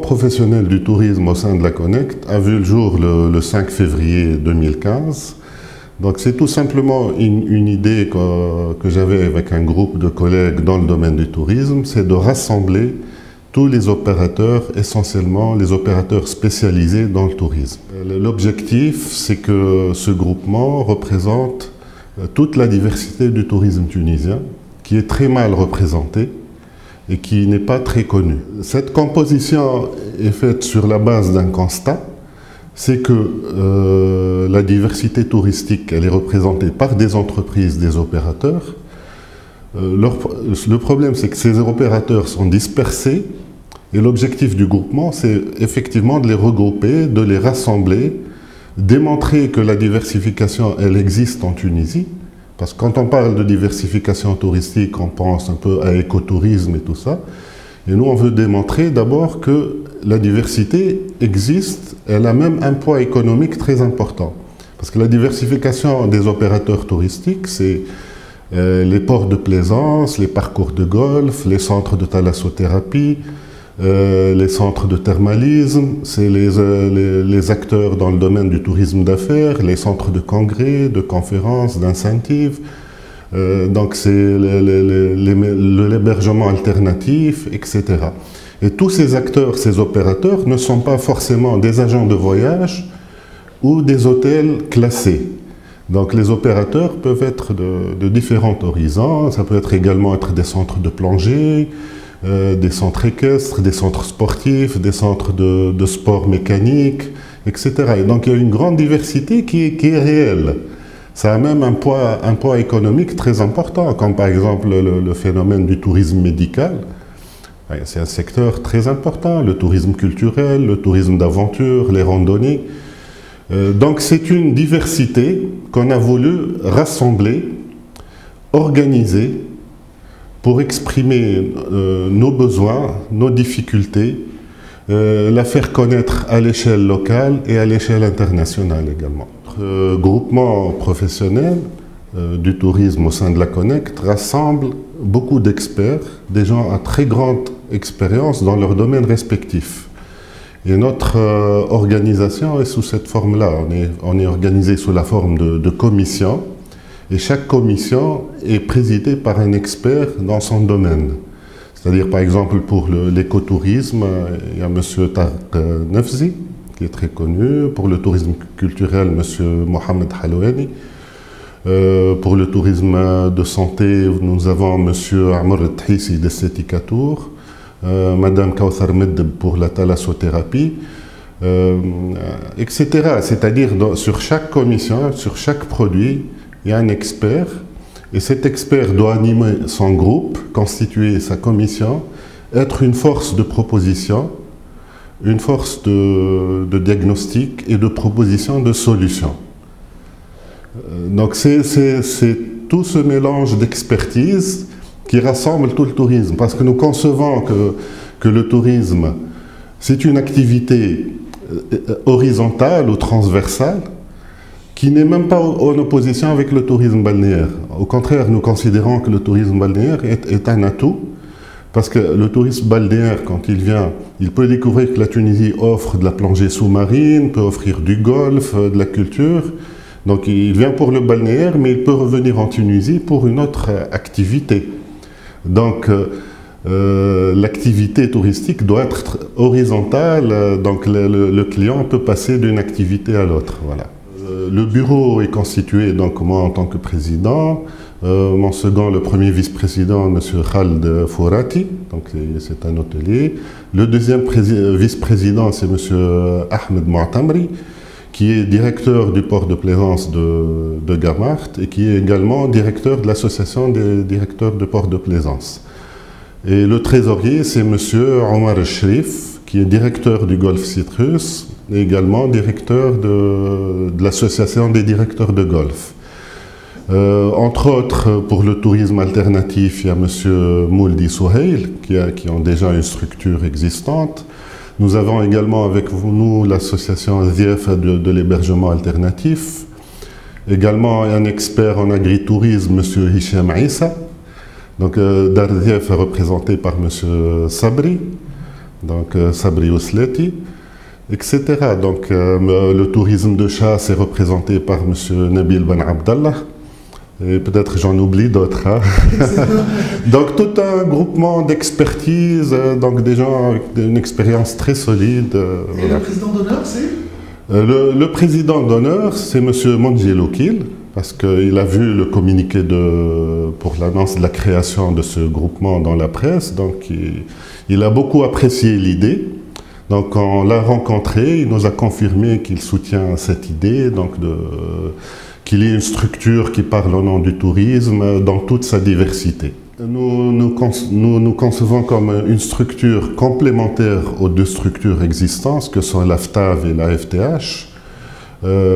Professionnel du tourisme au sein de la Connect a vu le jour le 5 février 2015. Donc c'est tout simplement une idée que j'avais avec un groupe de collègues dans le domaine du tourisme, c'est de rassembler tous les opérateurs, essentiellement les opérateurs spécialisés dans le tourisme. L'objectif, c'est que ce groupement représente toute la diversité du tourisme tunisien, qui est très mal représentée et qui n'est pas très connu. Cette composition est faite sur la base d'un constat, c'est que la diversité touristique, elle est représentée par des entreprises, des opérateurs. Le problème, c'est que ces opérateurs sont dispersés et l'objectif du groupement, c'est effectivement de les regrouper, de les rassembler, démontrer que la diversification, elle existe en Tunisie. Parce que quand on parle de diversification touristique, on pense un peu à écotourisme et tout ça. Et nous, on veut démontrer d'abord que la diversité existe, elle a même un poids économique très important. Parce que la diversification des opérateurs touristiques, c'est les ports de plaisance, les parcours de golf, les centres de thalassothérapie, les centres de thermalisme, c'est les acteurs dans le domaine du tourisme d'affaires, les centres de congrès, de conférences, d'incentives. Donc c'est l'hébergement alternatif, etc. Et tous ces acteurs, ces opérateurs ne sont pas forcément des agents de voyage ou des hôtels classés. Donc les opérateurs peuvent être de différents horizons, ça peut également être des centres de plongée, des centres équestres, des centres sportifs, des centres de sport mécanique, etc. Et donc il y a une grande diversité qui est réelle. Ça a même un poids économique très important, comme par exemple le phénomène du tourisme médical. C'est un secteur très important, le tourisme culturel, le tourisme d'aventure, les randonnées. Donc c'est une diversité qu'on a voulu rassembler, organiser, pour exprimer nos besoins, nos difficultés, la faire connaître à l'échelle locale et à l'échelle internationale également. Notre groupement professionnel du tourisme au sein de la Connect rassemble beaucoup d'experts, des gens à très grande expérience dans leur domaine respectif. Et notre organisation est sous cette forme-là. On est organisé sous la forme de commissions. Et chaque commission est présidée par un expert dans son domaine. C'est-à-dire, par exemple, pour l'écotourisme, il y a M. Tarek Nefzi, qui est très connu. Pour le tourisme culturel, M. Mohamed Halouani. Pour le tourisme de santé, nous avons M. Amr Thissi d'Esthética Tour, Mme Kawthar Meddeb pour la thalassothérapie, etc. C'est-à-dire, sur chaque commission, sur chaque produit, il y a un expert, et cet expert doit animer son groupe, constituer sa commission, être une force de proposition, une force de diagnostic et de proposition de solutions. Donc c'est tout ce mélange d'expertise qui rassemble tout le tourisme, parce que nous concevons que le tourisme, c'est une activité horizontale ou transversale, qui n'est même pas en opposition avec le tourisme balnéaire. Au contraire, nous considérons que le tourisme balnéaire est un atout, parce que le tourisme balnéaire, quand il vient, il peut découvrir que la Tunisie offre de la plongée sous-marine, peut offrir du golf, de la culture. Donc il vient pour le balnéaire, mais il peut revenir en Tunisie pour une autre activité. Donc l'activité touristique doit être horizontale, donc le client peut passer d'une activité à l'autre. Voilà. Le bureau est constitué, donc moi en tant que président, mon second, le premier vice-président, M. Khaled Fourati, donc c'est un hôtelier. Le deuxième vice-président, c'est M. Ahmed Moutamri, qui est directeur du port de plaisance de Gamart et qui est également directeur de l'association des directeurs de port de plaisance. Et le trésorier, c'est M. Omar Shrif, qui est directeur du Golf Citrus et également directeur de l'association des directeurs de golf. Entre autres, pour le tourisme alternatif, il y a M. Mouldi Souheil, qui ont déjà une structure existante. Nous avons également avec nous l'association ZIEF de l'hébergement alternatif. Également un expert en agritourisme, M. Hicham Issa. Donc Dar ZIEF est représenté par M. Sabri, donc Sabri Ousleti, etc. Donc le tourisme de chasse est représenté par M. Nabil Ben Abdallah. Et peut-être j'en oublie d'autres. Hein. Donc tout un groupement d'expertise, donc des gens avec une expérience très solide. Et voilà. Le président d'honneur, c'est le président d'honneur, c'est M. Mondjelokil, parce qu'il a vu le communiqué pour l'annonce de la création de ce groupement dans la presse, donc il a beaucoup apprécié l'idée. Donc quand on l'a rencontré, il nous a confirmé qu'il soutient cette idée, donc qu'il y ait une structure qui parle au nom du tourisme dans toute sa diversité. Nous concevons comme une structure complémentaire aux deux structures existantes, que sont l'AFTAV et la FTH,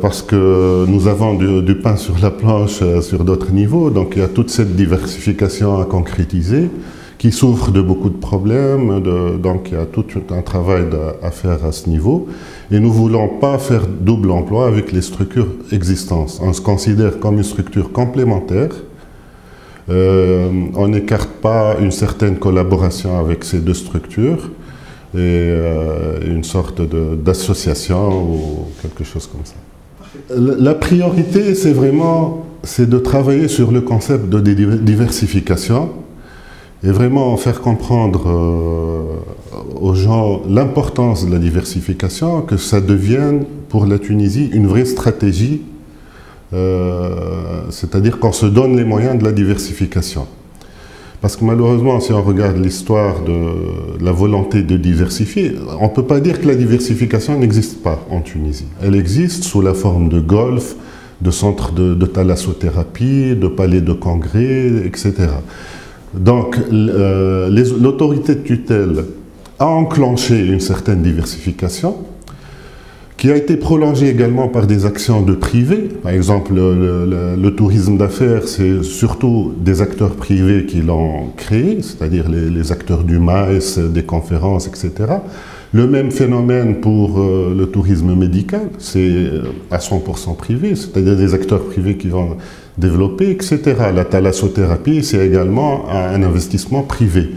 parce que nous avons du pain sur la planche sur d'autres niveaux, donc il y a toute cette diversification à concrétiser, qui souffre de beaucoup de problèmes, donc il y a tout un travail à faire à ce niveau. Et nous ne voulons pas faire double emploi avec les structures existantes. On se considère comme une structure complémentaire. On n'écarte pas une certaine collaboration avec ces deux structures et une sorte d'association ou quelque chose comme ça. La priorité, c'est de travailler sur le concept de diversification et vraiment faire comprendre aux gens l'importance de la diversification, que ça devienne pour la Tunisie une vraie stratégie, c'est-à-dire qu'on se donne les moyens de la diversification. Parce que malheureusement, si on regarde l'histoire de la volonté de diversifier, on ne peut pas dire que la diversification n'existe pas en Tunisie. Elle existe sous la forme de golf, de centres de thalassothérapie, de palais de congrès, etc. Donc, l'autorité de tutelle a enclenché une certaine diversification qui a été prolongée également par des actions de privés. Par exemple, le tourisme d'affaires, c'est surtout des acteurs privés qui l'ont créé, c'est-à-dire les acteurs du MAES, des conférences, etc. Le même phénomène pour le tourisme médical, c'est à 100% privé, c'est-à-dire des acteurs privés qui vont développer, etc. La thalassothérapie, c'est également un investissement privé.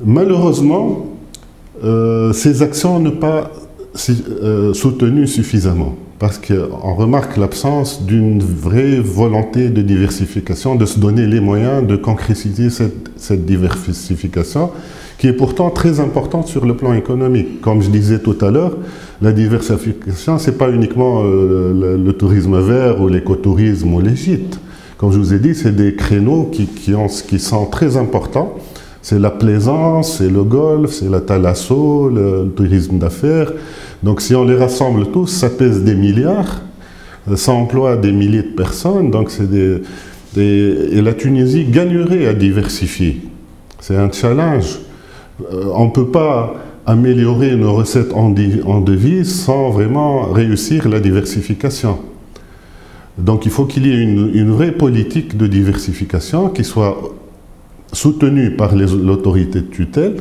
Malheureusement, ces actions ne sont pas soutenues suffisamment, parce qu'on remarque l'absence d'une vraie volonté de diversification, de se donner les moyens de concrétiser cette diversification, qui est pourtant très importante sur le plan économique. Comme je disais tout à l'heure, la diversification, ce n'est pas uniquement le tourisme vert ou l'écotourisme ou les gîtes. Comme je vous ai dit, c'est des créneaux qui sont très importants. C'est la plaisance, c'est le golf, c'est la thalasso, le tourisme d'affaires. Donc si on les rassemble tous, ça pèse des milliards, ça emploie des milliers de personnes. Donc et la Tunisie gagnerait à diversifier. C'est un challenge. On ne peut pas améliorer nos recettes en devises sans vraiment réussir la diversification. Donc il faut qu'il y ait une vraie politique de diversification qui soit soutenue par l'autorité de tutelle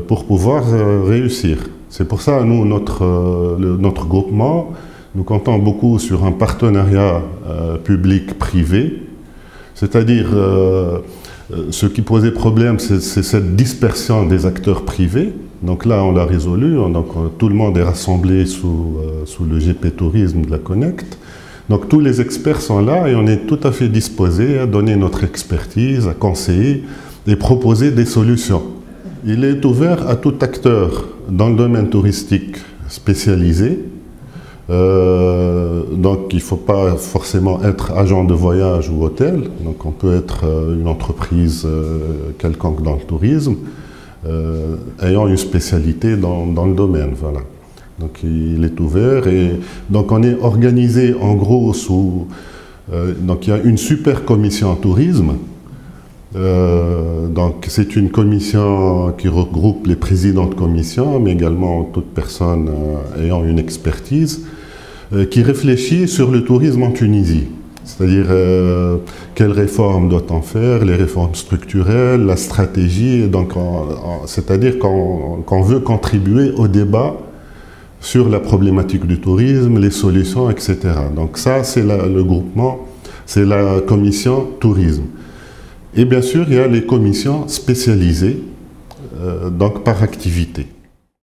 pour pouvoir réussir. C'est pour ça, nous, notre groupement, nous comptons beaucoup sur un partenariat public-privé, c'est-à-dire ce qui posait problème, c'est cette dispersion des acteurs privés. Donc là, on l'a résolu. Donc, tout le monde est rassemblé sous le GP Tourisme de la Connect. Donc tous les experts sont là et on est tout à fait disposés à donner notre expertise, à conseiller et proposer des solutions. Il est ouvert à tout acteur dans le domaine touristique spécialisé. Donc il ne faut pas forcément être agent de voyage ou hôtel, donc on peut être une entreprise quelconque dans le tourisme, ayant une spécialité dans le domaine, voilà. Donc il est ouvert et donc on est organisé en gros sous, donc il y a une super commission tourisme, donc c'est une commission qui regroupe les présidents de commission, mais également toute personne ayant une expertise, qui réfléchit sur le tourisme en Tunisie. C'est-à-dire, quelles réformes doit-on faire, les réformes structurelles, la stratégie. Donc, c'est-à-dire qu'on veut contribuer au débat sur la problématique du tourisme, les solutions, etc. Donc ça, c'est le groupement, c'est la commission tourisme. Et bien sûr, il y a les commissions spécialisées, donc par activité.